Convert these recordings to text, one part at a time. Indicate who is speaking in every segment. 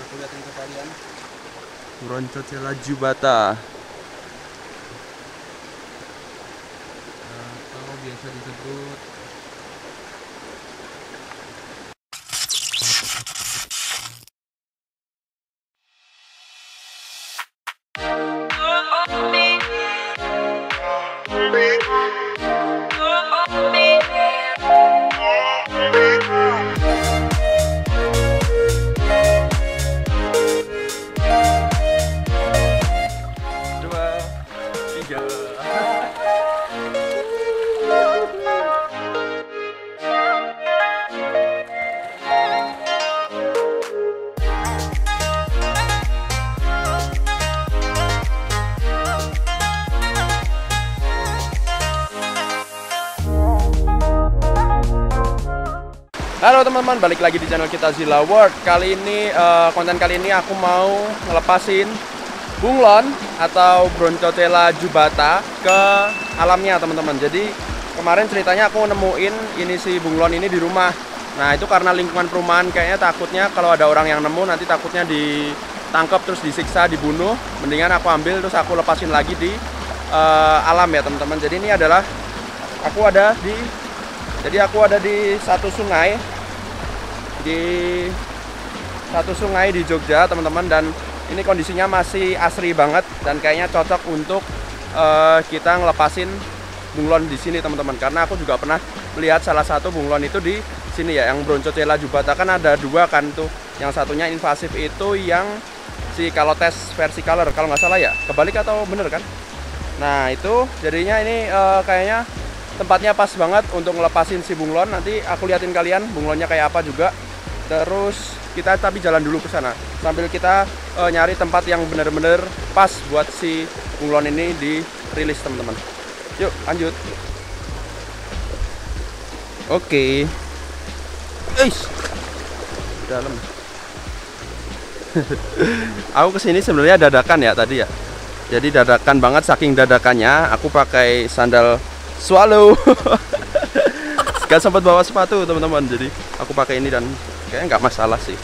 Speaker 1: Aku liatin ke kalian. Broncocela jubata atau biasa disebut Halo teman-teman, balik lagi di channel kita Zilla World. Kali ini konten kali ini aku mau ngelepasin bunglon atau Broncocela jubata ke alamnya teman-teman. Jadi kemarin ceritanya aku nemuin ini si bunglon ini di rumah. Nah itu karena lingkungan perumahan kayaknya takutnya kalau ada orang yang nemu nanti takutnya ditangkap terus disiksa, dibunuh. Mendingan aku ambil terus aku lepasin lagi di alam ya teman-teman. Jadi ini adalah aku ada di satu sungai di Jogja teman-teman, dan ini kondisinya masih asri banget dan kayaknya cocok untuk kita ngelepasin bunglon di sini teman-teman, karena aku juga pernah melihat salah satu bunglon itu di sini ya, yang Broncocela jubata. Kan ada dua kan tuh, yang satunya invasif itu yang si Calotes versicolor kalau nggak salah ya, kebalik atau bener kan. Nah itu jadinya ini kayaknya tempatnya pas banget untuk ngelepasin si bunglon. Nanti aku liatin kalian bunglonnya kayak apa juga. Terus kita tapi jalan dulu ke sana sambil kita nyari tempat yang bener-bener pas buat si bunglon ini dirilis teman-teman. Yuk lanjut. Oke. Dalam. Aku kesini sebenarnya dadakan ya tadi ya. Jadi dadakan banget, saking dadakannya aku pakai sandal swallow. Gak sempat bawa sepatu teman-teman, jadi aku pakai ini dan kayaknya nggak masalah sih.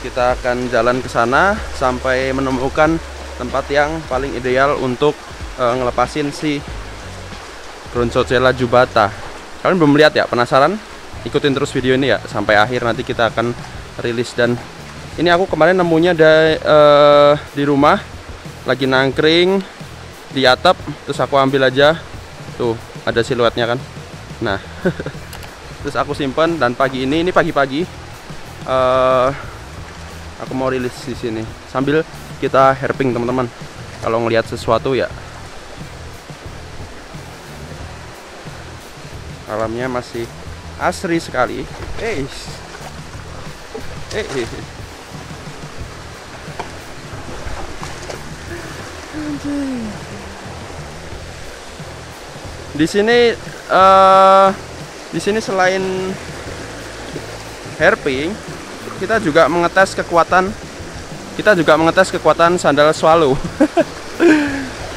Speaker 1: Kita akan jalan ke sana sampai menemukan tempat yang paling ideal untuk ngelepasin si Broncocela jubata. Kalian belum lihat ya? Penasaran? Ikutin terus video ini ya sampai akhir, nanti kita akan rilis. Dan ini aku kemarin nemunya di rumah lagi nangkring di atap, terus aku ambil aja. Tuh ada siluetnya kan. Nah terus aku simpen, dan pagi ini pagi-pagi aku mau rilis di sini sambil kita herping teman-teman. Kalau ngelihat sesuatu ya, alamnya masih asri sekali. Di sini selain herping, kita juga mengetes kekuatan sandal swallow.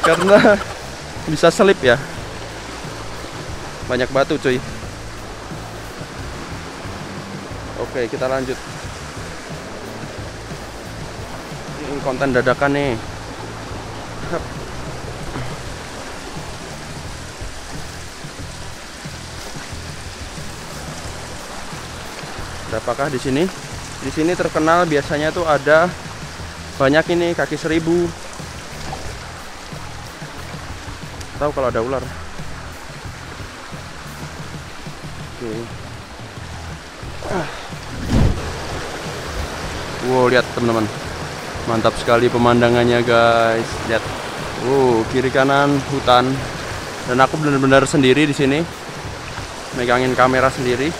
Speaker 1: Karena bisa selip ya. Banyak batu cuy. Oke, kita lanjut. Ini konten dadakan nih. Apakah di sini? Di sini terkenal biasanya tuh ada banyak ini kaki seribu. Tahu kalau ada ular. Oke. Wow, lihat teman-teman. Mantap sekali pemandangannya guys. Lihat. Kiri kanan hutan. Dan aku benar-benar sendiri di sini. Megangin kamera sendiri.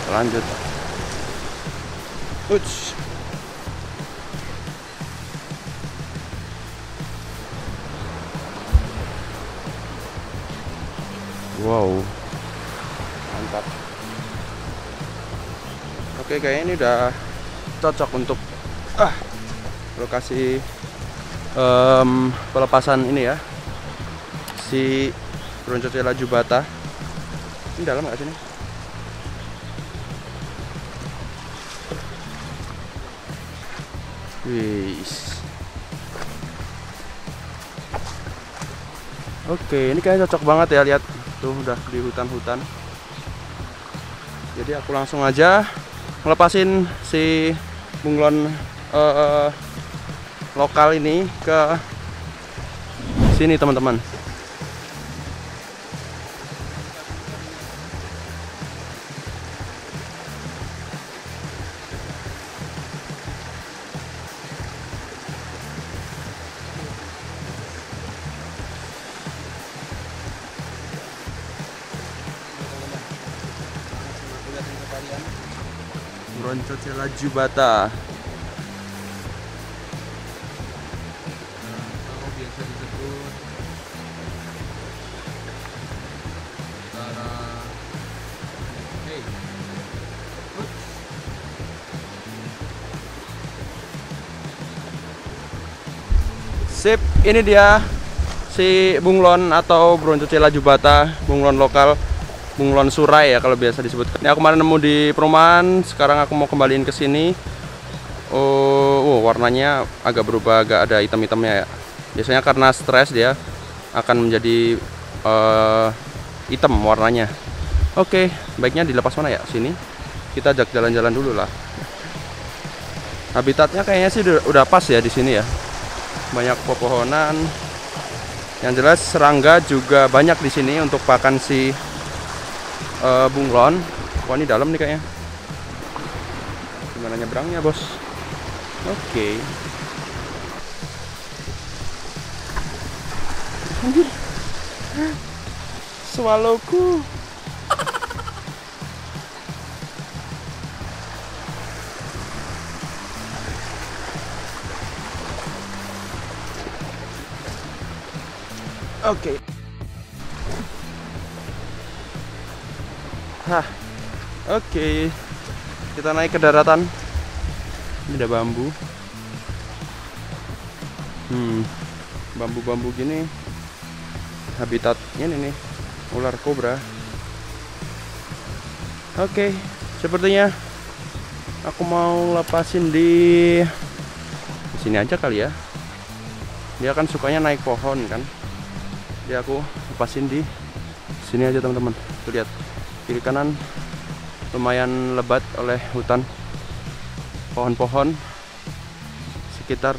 Speaker 1: Lanjut. Uts. Wow, mantap. Oke, kayaknya ini udah cocok untuk lokasi pelepasan ini ya, si Broncocela jubata. Ini dalam nggak sini? Wis. Oke, ini kayaknya cocok banget ya, lihat tuh udah di hutan-hutan. Jadi aku langsung aja ngelepasin si bunglon lokal ini ke sini teman-teman. Broncocela jubata. Atau biasa disebut utara. Hey. Sip, ini dia si bunglon atau Broncocela jubata, bunglon lokal. Bunglon surai ya kalau biasa disebut. Ini aku kemarin nemu di perumahan, sekarang aku mau kembaliin ke sini. Warnanya agak berubah, agak ada hitam-hitamnya ya. Biasanya karena stres dia akan menjadi hitam warnanya. Oke, baiknya dilepas mana ya? Sini. Kita ajak jalan-jalan dulu lah. Habitatnya kayaknya sih udah pas ya di sini ya. Banyak pepohonan. Yang jelas serangga juga banyak di sini untuk pakan si bunglon. Wah, ini dalam nih kayaknya. Gimana nyebrangnya, bos? Oke. Swallowku. Oke. Oke. Kita naik ke daratan. Ini ada bambu. Bambu-bambu gini habitatnya ini nih, ular kobra. Oke, sepertinya aku mau lepasin di sini aja kali ya. Dia kan sukanya naik pohon kan. Jadi aku lepasin di sini aja teman-teman. Tuh lihat, kiri kanan lumayan lebat oleh hutan, pohon-pohon sekitar.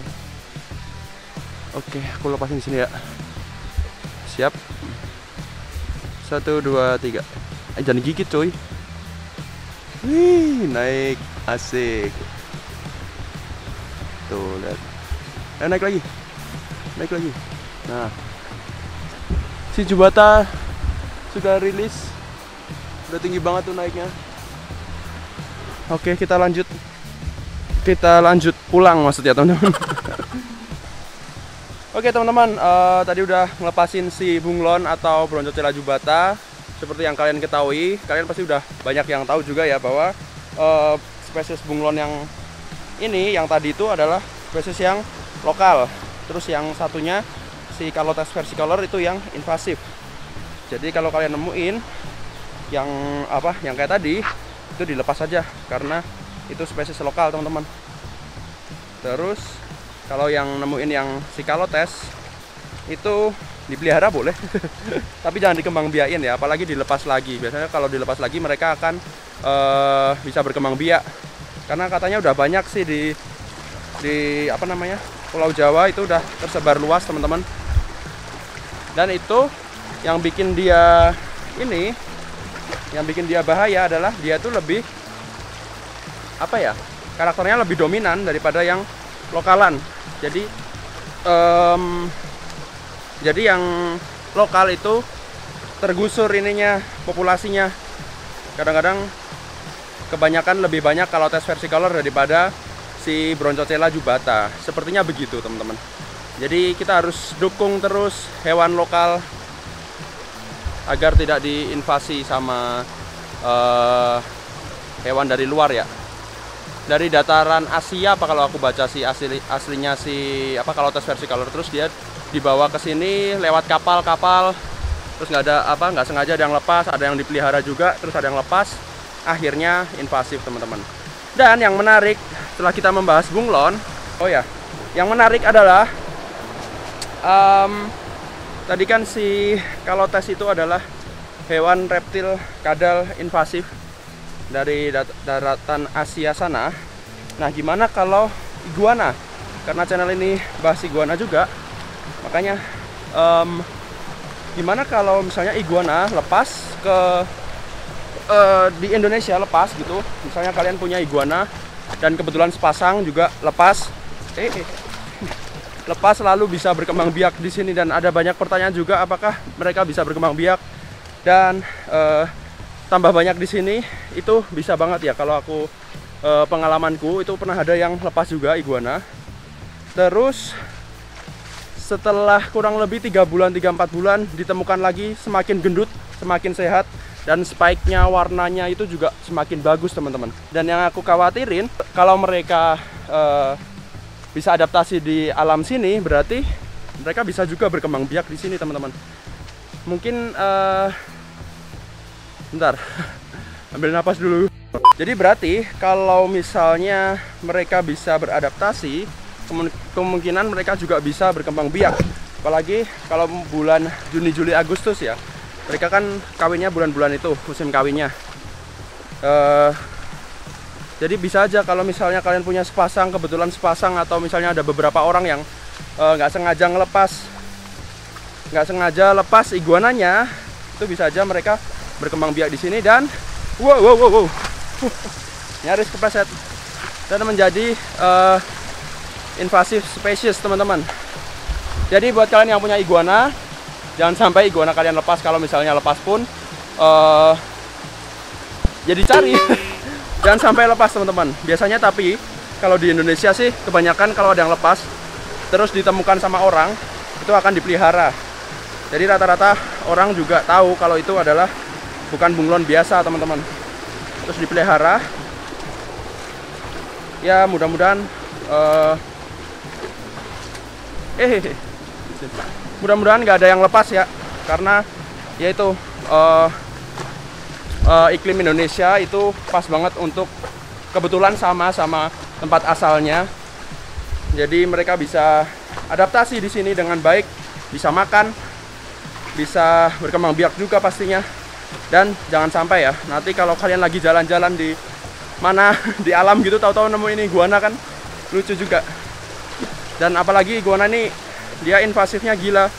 Speaker 1: Oke, aku lepasin di sini ya. Siap. 1, 2, 3. Jangan gigit coy. Wih, naik, asik. Tuh lihat. Naik lagi. Naik lagi. Nah, si jubata sudah rilis. Udah tinggi banget tuh naiknya. Oke, kita lanjut. Kita lanjut pulang maksudnya teman-teman. Oke teman-teman, tadi udah ngelepasin si bunglon atau Broncocela jubata. Seperti yang kalian ketahui, kalian pasti udah banyak yang tahu juga ya bahwa spesies bunglon yang ini, yang tadi itu adalah spesies yang lokal. Terus yang satunya si Calotes versicolor itu yang invasif. Jadi kalau kalian nemuin yang yang kayak tadi, itu dilepas saja karena itu spesies lokal teman-teman. Terus kalau yang nemuin yang si Calotes itu dipelihara boleh, tapi jangan dikembangbiakin ya, apalagi dilepas lagi. Biasanya kalau dilepas lagi mereka akan bisa berkembang biak, karena katanya udah banyak sih di Pulau Jawa itu udah tersebar luas teman-teman. Dan itu yang bikin dia bahaya adalah dia tuh lebih karakternya lebih dominan daripada yang lokalan. Jadi yang lokal itu tergusur ininya, populasinya. Kadang-kadang kebanyakan lebih banyak Calotes versicolor daripada si Broncocela jubata. Sepertinya begitu teman-teman. Jadi kita harus dukung terus hewan lokal agar tidak diinvasi sama hewan dari luar ya. Dari dataran Asia kalau aku baca si aslinya si Calotes versicolor, terus dia dibawa ke sini lewat kapal-kapal, terus nggak sengaja ada yang lepas, ada yang dipelihara juga, terus ada yang lepas, akhirnya invasif teman-teman. Dan yang menarik setelah kita membahas bunglon, Oh ya, yang menarik adalah tadi kan kalau tes itu adalah hewan reptil kadal invasif dari daratan Asia sana. Nah, gimana kalau iguana? Karena channel ini bahas iguana juga, makanya gimana kalau misalnya iguana lepas ke di Indonesia, lepas gitu. Misalnya kalian punya iguana dan kebetulan sepasang juga lepas, lepas lalu bisa berkembang biak di sini. Dan ada banyak pertanyaan juga, apakah mereka bisa berkembang biak dan tambah banyak di sini? Itu bisa banget ya. Kalau aku pengalamanku itu pernah ada yang lepas juga iguana. Terus setelah kurang lebih 3 bulan, 3-4 bulan ditemukan lagi, semakin gendut, semakin sehat, dan spike-nya, warnanya itu juga semakin bagus teman-teman. Dan yang aku khawatirin, kalau mereka bisa adaptasi di alam sini, berarti mereka bisa juga berkembang biak di sini teman-teman. Mungkin bentar, ambil napas dulu. Jadi berarti kalau misalnya mereka bisa beradaptasi, kemungkinan mereka juga bisa berkembang biak. Apalagi kalau bulan Juni, Juli, Agustus ya. Mereka kan kawinnya bulan-bulan itu, musim kawinnya. Jadi bisa aja kalau misalnya kalian punya sepasang, kebetulan sepasang, atau misalnya ada beberapa orang yang nggak sengaja lepas iguananya, itu bisa aja mereka berkembang biak di sini dan wow. Nyaris kepleset dan menjadi invasive species teman-teman. Jadi buat kalian yang punya iguana, jangan sampai iguana kalian lepas. Kalau misalnya lepas pun ya dicari. Jangan sampai lepas teman-teman. Biasanya tapi kalau di Indonesia sih kebanyakan kalau ada yang lepas terus ditemukan sama orang, itu akan dipelihara. Jadi rata-rata orang juga tahu kalau itu adalah bukan bunglon biasa teman-teman. Terus dipelihara. Ya mudah-mudahan mudah-mudahan nggak ada yang lepas ya, karena yaitu iklim Indonesia itu pas banget untuk kebetulan sama tempat asalnya. Jadi mereka bisa adaptasi di sini dengan baik, bisa makan, bisa berkembang biak juga pastinya. Dan jangan sampai ya, nanti kalau kalian lagi jalan-jalan di mana di alam gitu, tahu-tahu nemu ini iguana, kan lucu juga. Dan apalagi iguana ini dia invasifnya gila.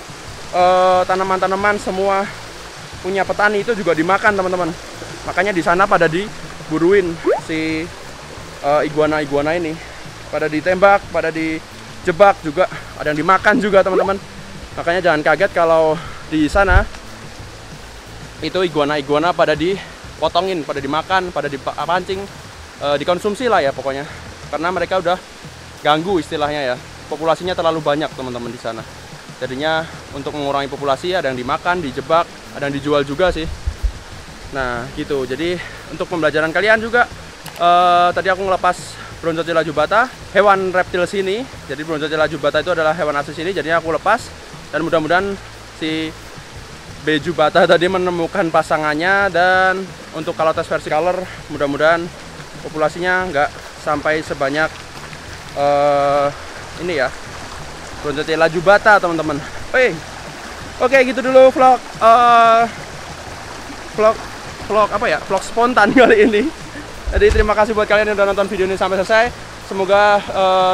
Speaker 1: Tanaman-tanaman semua punya petani itu juga dimakan teman-teman. Makanya di sana pada diburuin si iguana-iguana ini, pada ditembak, pada dijebak juga, ada yang dimakan juga teman-teman. Makanya jangan kaget kalau di sana itu iguana-iguana pada dipotongin, pada dimakan, pada dipancing, dikonsumsi lah ya pokoknya. Karena mereka udah ganggu istilahnya ya. Populasinya terlalu banyak teman-teman di sana. Jadinya untuk mengurangi populasi ada yang dimakan, dijebak, ada yang dijual juga sih. Nah gitu. Jadi untuk pembelajaran kalian juga, tadi aku ngelepas Bronzocella jubata, hewan reptil sini. Jadi Bronzocella jubata itu adalah hewan asli sini. Jadinya aku lepas dan mudah-mudahan si B jubata tadi menemukan pasangannya. Dan untuk kalau tes versi color, mudah-mudahan populasinya nggak sampai sebanyak ini ya, Bronzocella jubata teman-teman. Oke, gitu dulu vlog apa ya, vlog spontan kali ini. Jadi terima kasih buat kalian yang udah nonton video ini sampai selesai. Semoga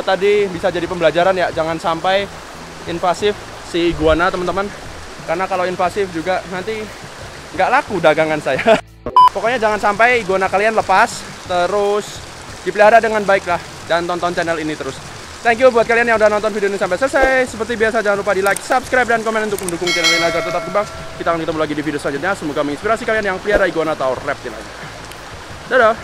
Speaker 1: tadi bisa jadi pembelajaran ya, jangan sampai invasif si iguana teman-teman. Karena kalau invasif juga nanti nggak laku dagangan saya. Pokoknya jangan sampai iguana kalian lepas, terus dipelihara dengan baik lah. Dan tonton channel ini terus. Thank you buat kalian yang udah nonton video ini sampai selesai. Seperti biasa jangan lupa di like, subscribe, dan komen untuk mendukung channel ini agar tetap berkembang. Kita akan ketemu lagi di video selanjutnya. Semoga menginspirasi kalian yang pelihara iguana atau reptil aja. Dadah.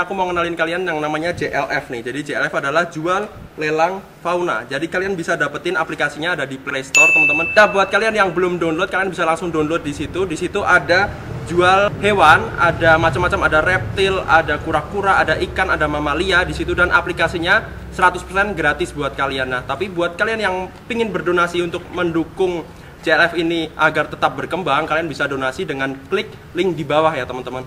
Speaker 1: Aku mau kenalin kalian yang namanya JLF nih. Jadi JLF adalah jual lelang fauna. Jadi kalian bisa dapetin aplikasinya, ada di Play Store teman-teman. Nah buat kalian yang belum download, kalian bisa langsung download di situ. Di situ ada jual hewan, ada macam-macam, ada reptil, ada kura-kura, ada ikan, ada mamalia di situ, dan aplikasinya 100% gratis buat kalian. Nah, tapi buat kalian yang pingin berdonasi untuk mendukung JLF ini agar tetap berkembang, kalian bisa donasi dengan klik link di bawah ya teman-teman.